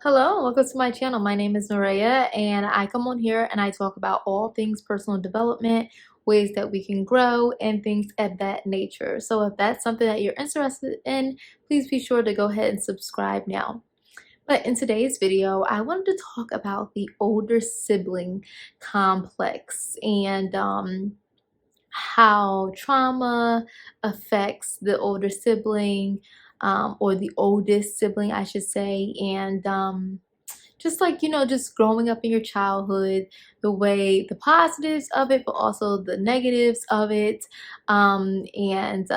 Hello, welcome to my channel. My name is Norea, and I come on here and I talk about all things personal development, ways that we can grow, and things of that nature. So, if that's something that you're interested in, please be sure to go ahead and subscribe now. But in today's video, I wanted to talk about the older sibling complex and how trauma affects the older sibling, or the oldest sibling, I should say, and just like just growing up in your childhood, the way the positives of it but also the negatives of it, and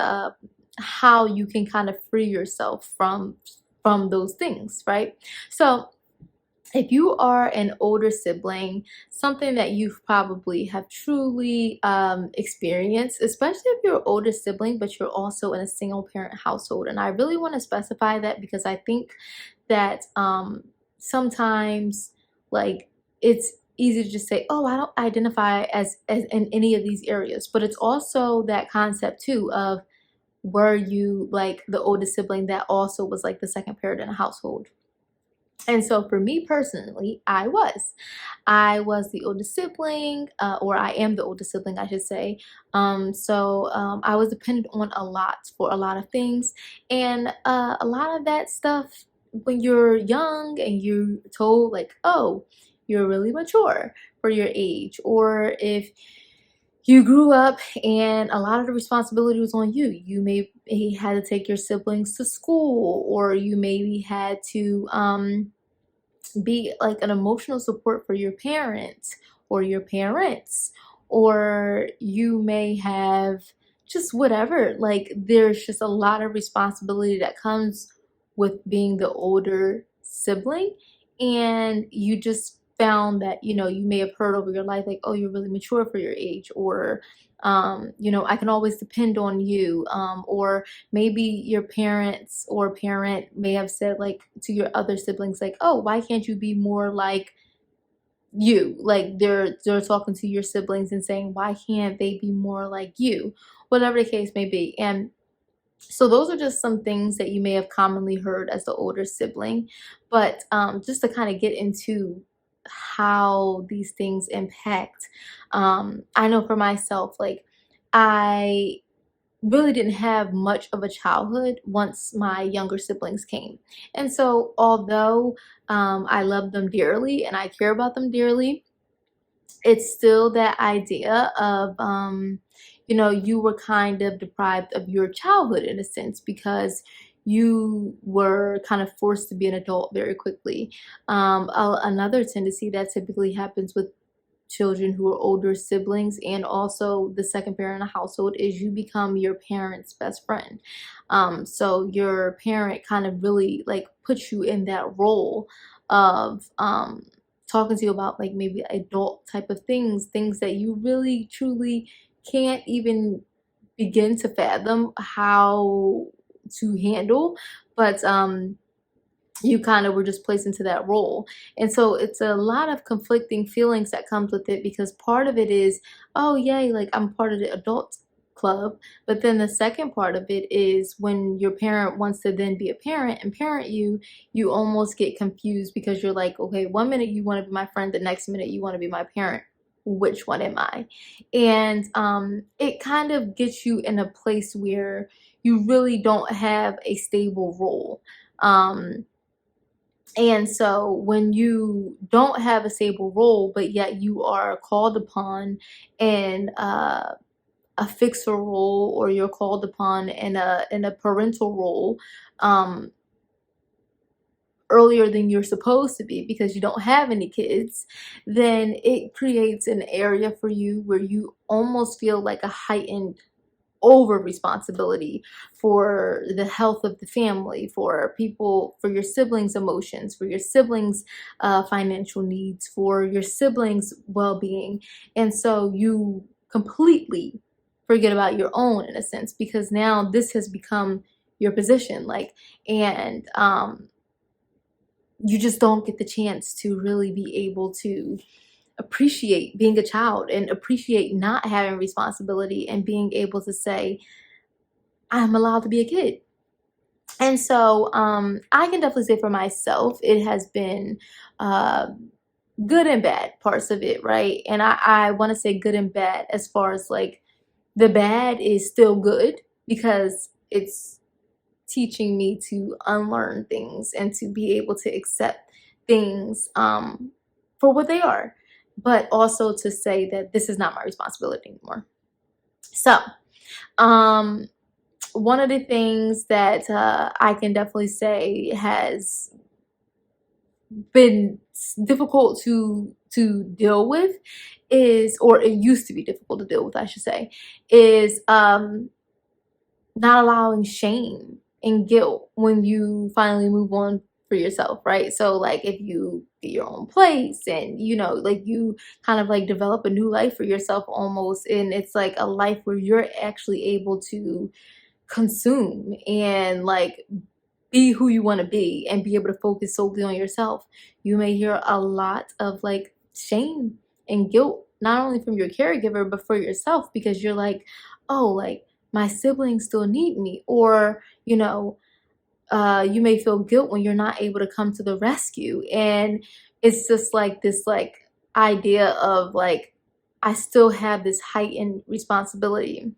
how you can kind of free yourself from those things, right? So if you are an older sibling, something that you've probably have truly experienced, especially if you're an older sibling but you're also in a single parent household. And I really want to specify that because I think that sometimes, like, it's easy to just say, oh, I don't identify as in any of these areas, but it's also that concept too of, were you like the oldest sibling that also was like the second parent in a household? And so for me personally, I was the oldest sibling, or I am the oldest sibling, I should say. I was dependent on a lot for a lot of things, and a lot of that stuff, when you're young and you're told like, oh, you're really mature for your age, or if you grew up and a lot of the responsibility was on you. You maybe had to take your siblings to school, or you maybe had to be like an emotional support for your parents or your parents, or you may have just whatever. Like, there's just a lot of responsibility that comes with being the older sibling, and you just found that you may have heard over your life like, oh, you're really mature for your age, or I can always depend on you, or maybe your parents or parent may have said like to your other siblings like, oh, why can't you be more like you? Like, they're talking to your siblings and saying, why can't they be more like you? Whatever the case may be. And so those are just some things that you may have commonly heard as the older sibling. But just to kind of get into how these things impact, I know for myself, like, I really didn't have much of a childhood once my younger siblings came. And so, although I love them dearly and I care about them dearly, it's still that idea of, you were kind of deprived of your childhood in a sense because you were kind of forced to be an adult very quickly. Another tendency that typically happens with children who are older siblings and also the second parent in a household is you become your parent's best friend. So your parent kind of really like puts you in that role of talking to you about like maybe adult type of things that you really truly can't even begin to fathom how to handle. But you kind of were just placed into that role. And so it's a lot of conflicting feelings that comes with it, because part of it is, oh yay, like I'm part of the adult club. But then the second part of it is when your parent wants to then be a parent and parent you, you almost get confused because you're like, okay, one minute you want to be my friend, the next minute you want to be my parent. Which one am I? And it kind of gets you in a place where you really don't have a stable role. And so when you don't have a stable role, but yet you are called upon in a fixer role, or you're called upon in a parental role, um, earlier than you're supposed to be because you don't have any kids, then it creates an area for you where you almost feel like a heightened over responsibility for the health of the family, for people, for your siblings' emotions, for your siblings' financial needs, for your siblings' well-being. And so you completely forget about your own in a sense, because now this has become your position. Like, and you just don't get the chance to really be able to appreciate being a child and appreciate not having responsibility and being able to say, I'm allowed to be a kid. And so I can definitely say for myself, it has been uh, good and bad parts of it, right? And I want to say good and bad as far as like the bad is still good because it's teaching me to unlearn things and to be able to accept things for what they are, but also to say that this is not my responsibility anymore. So, um, one of the things that I can definitely say has been difficult to deal with is, or it used to be difficult to deal with, I should say, is not allowing shame and guilt when you finally move on for yourself, right? So like if you get your own place and you know like you kind of like develop a new life for yourself almost, and it's like a life where you're actually able to consume and like be who you want to be and be able to focus solely on yourself, you may hear a lot of like shame and guilt, not only from your caregiver, but for yourself, because you're like, oh, like my siblings still need me. Or, you know, you may feel guilt when you're not able to come to the rescue. And it's just like this, like, idea of like, I still have this heightened responsibility.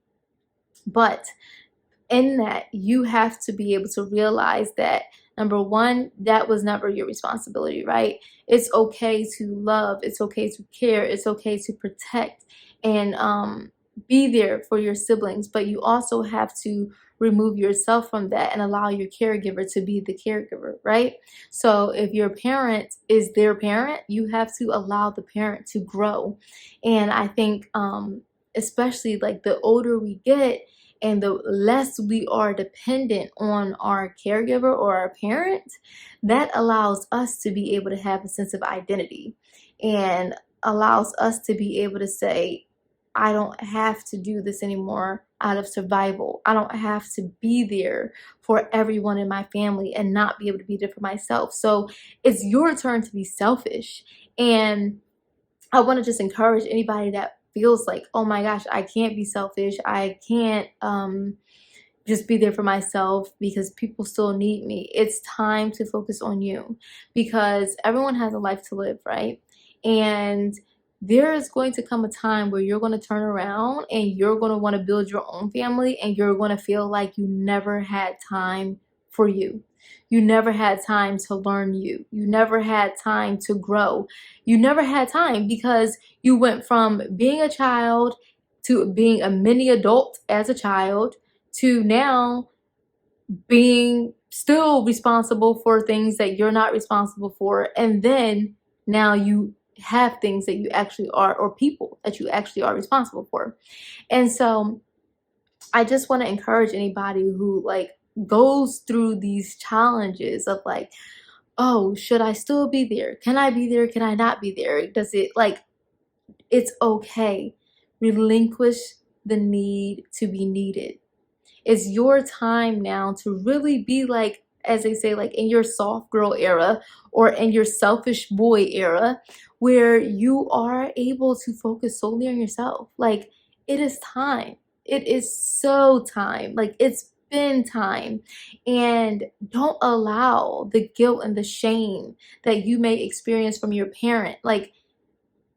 But in that, you have to be able to realize that number one, that was never your responsibility, right? It's okay to love, it's okay to care, it's okay to protect and be there for your siblings, but you also have to remove yourself from that and allow your caregiver to be the caregiver, right? So if your parent is their parent, you have to allow the parent to grow. And I think especially like the older we get and the less we are dependent on our caregiver or our parent, that allows us to be able to have a sense of identity and allows us to be able to say, I don't have to do this anymore out of survival. I don't have to be there for everyone in my family and not be able to be there for myself. So it's your turn to be selfish. And I want to just encourage anybody that feels like, oh my gosh, I can't be selfish. I can't just be there for myself because people still need me. It's time to focus on you because everyone has a life to live, right? And there is going to come a time where you're going to turn around and you're going to want to build your own family and you're going to feel like you never had time for you. You never had time to learn you. You never had time to grow. You never had time because you went from being a child to being a mini adult as a child to now being still responsible for things that you're not responsible for. And then now you have things that you actually are, or people that you actually are responsible for. And so I just want to encourage anybody who like goes through these challenges of like, oh, should I still be there? Can I be there? Can I not be there? Does it like, it's okay. Relinquish the need to be needed. It's your time now to really be like, as they say, like in your soft girl era or in your selfish boy era, where you are able to focus solely on yourself. Like, it is time. It is so time. Like, it's been time. And don't allow the guilt and the shame that you may experience from your parent, like,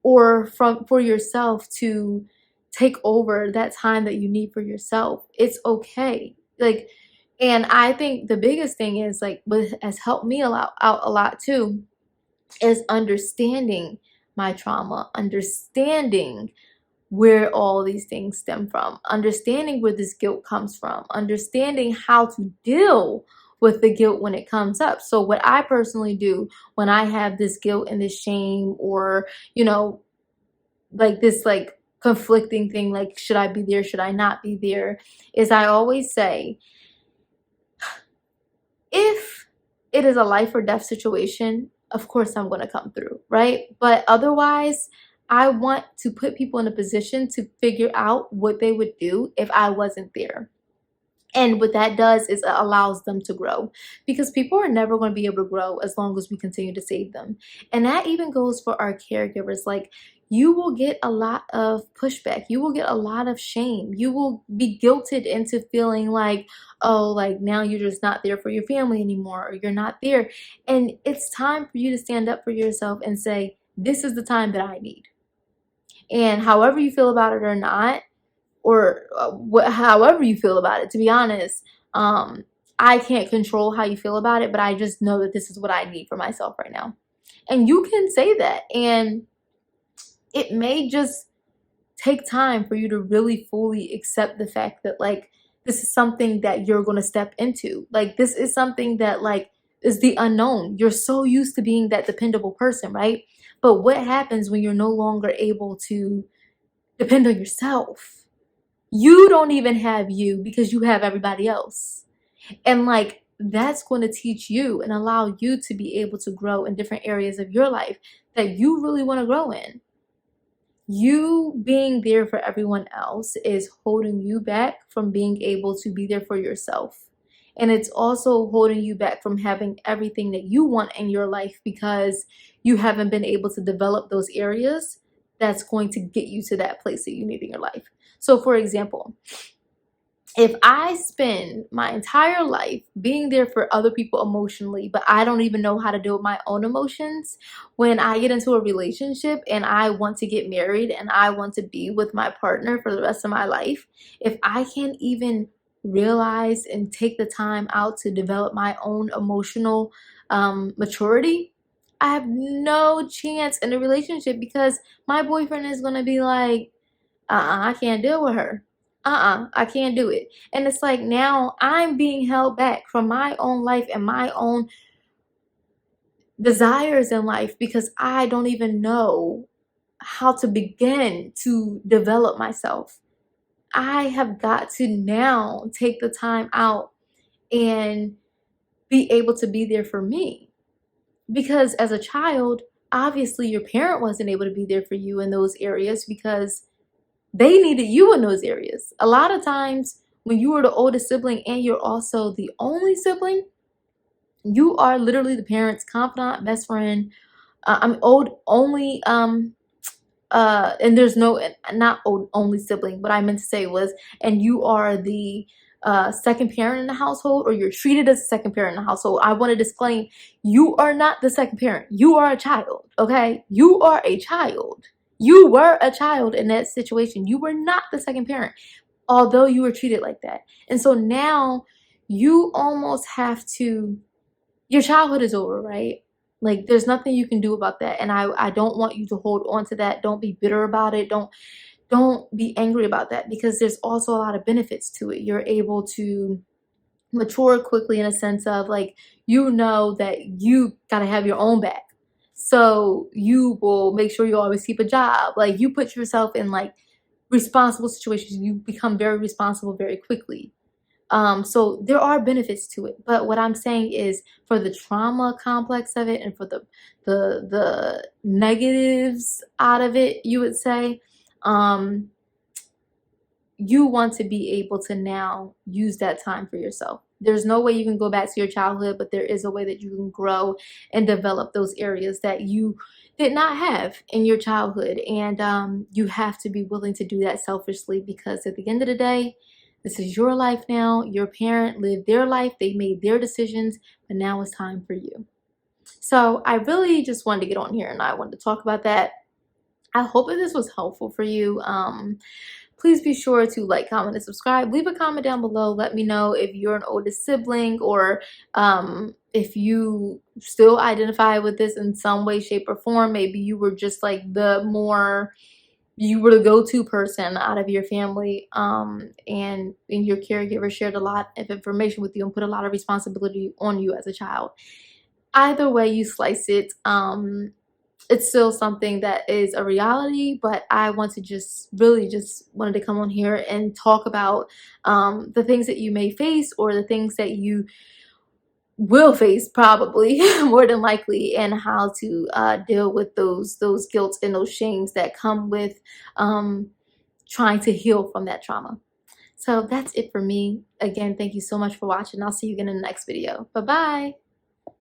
or from for yourself to take over that time that you need for yourself. It's okay. Like, and I think the biggest thing is like what has helped me out a lot too is understanding my trauma, understanding where all these things stem from, understanding where this guilt comes from, understanding how to deal with the guilt when it comes up. So what I personally do when I have this guilt and this shame, or you know, like this like conflicting thing, like should I be there, should I not be there, is I always say, if it is a life or death situation, of course I'm going to come through, right? But otherwise, I want to put people in a position to figure out what they would do if I wasn't there. And what that does is it allows them to grow, because people are never going to be able to grow as long as we continue to save them. And that even goes for our caregivers. Like, you will get a lot of pushback. You will get a lot of shame. You will be guilted into feeling like, oh, like now you're just not there for your family anymore, or you're not there. And it's time for you to stand up for yourself and say, this is the time that I need. And however you feel about it or not, or however you feel about it, to be honest, I can't control how you feel about it, but I just know that this is what I need for myself right now. And you can say that. And it may just take time for you to really fully accept the fact that, like, this is something that you're going to step into. Like, this is something that, like, is the unknown. You're so used to being that dependable person, right? But what happens when you're no longer able to depend on yourself? You don't even have you because you have everybody else. And, like, that's going to teach you and allow you to be able to grow in different areas of your life that you really want to grow in. You being there for everyone else is holding you back from being able to be there for yourself. And it's also holding you back from having everything that you want in your life because you haven't been able to develop those areas that's going to get you to that place that you need in your life. So, for example, if I spend my entire life being there for other people emotionally, but I don't even know how to deal with my own emotions, when I get into a relationship and I want to get married and I want to be with my partner for the rest of my life, if I can't even realize and take the time out to develop my own emotional maturity, I have no chance in a relationship because my boyfriend is going to be like, I can't deal with her. I can't do it. And it's like now I'm being held back from my own life and my own desires in life because I don't even know how to begin to develop myself. I have got to now take the time out and be able to be there for me. Because as a child, obviously your parent wasn't able to be there for you in those areas because they needed you in those areas. A lot of times when you are the oldest sibling and you're also the only sibling, you are literally the parent's confidant, best friend. I'm old only and there's no, not old only sibling. What I meant to say was, and you are the second parent in the household, or you're treated as a second parent in the household. I want to disclaim, you are not the second parent. You are a child, okay? You are a child. You were a child in that situation. You were not the second parent, although you were treated like that. And so now you almost have to, your childhood is over, right? Like, there's nothing you can do about that. And I don't want you to hold on to that. Don't be bitter about it. Don't be angry about that, because there's also a lot of benefits to it. You're able to mature quickly in a sense of, like, you know that you got to have your own back. So you will make sure you always keep a job. Like, you put yourself in, like, responsible situations. You become very responsible very quickly. So there are benefits to it. But what I'm saying is, for the trauma complex of it and for the negatives out of it, you would say, you want to be able to now use that time for yourself. There's no way you can go back to your childhood, but there is a way that you can grow and develop those areas that you did not have in your childhood. And you have to be willing to do that selfishly, because at the end of the day, this is your life now. Your parent lived their life. They made their decisions, but now it's time for you. So I really just wanted to get on here and I wanted to talk about that. I hope that this was helpful for you. Please be sure to like, comment, and subscribe. Leave a comment down below. Let me know if you're an oldest sibling, or if you still identify with this in some way, shape, or form. Maybe you were just like you were the go-to person out of your family, and your caregiver shared a lot of information with you and put a lot of responsibility on you as a child. Either way you slice it, it's still something that is a reality. But I want to just really just wanted to come on here and talk about the things that you may face, or the things that you will face probably more than likely, and how to deal with those guilt and those shames that come with trying to heal from that trauma. So that's it for me. Again, thank you so much for watching. I'll see you again in the next video. Bye bye.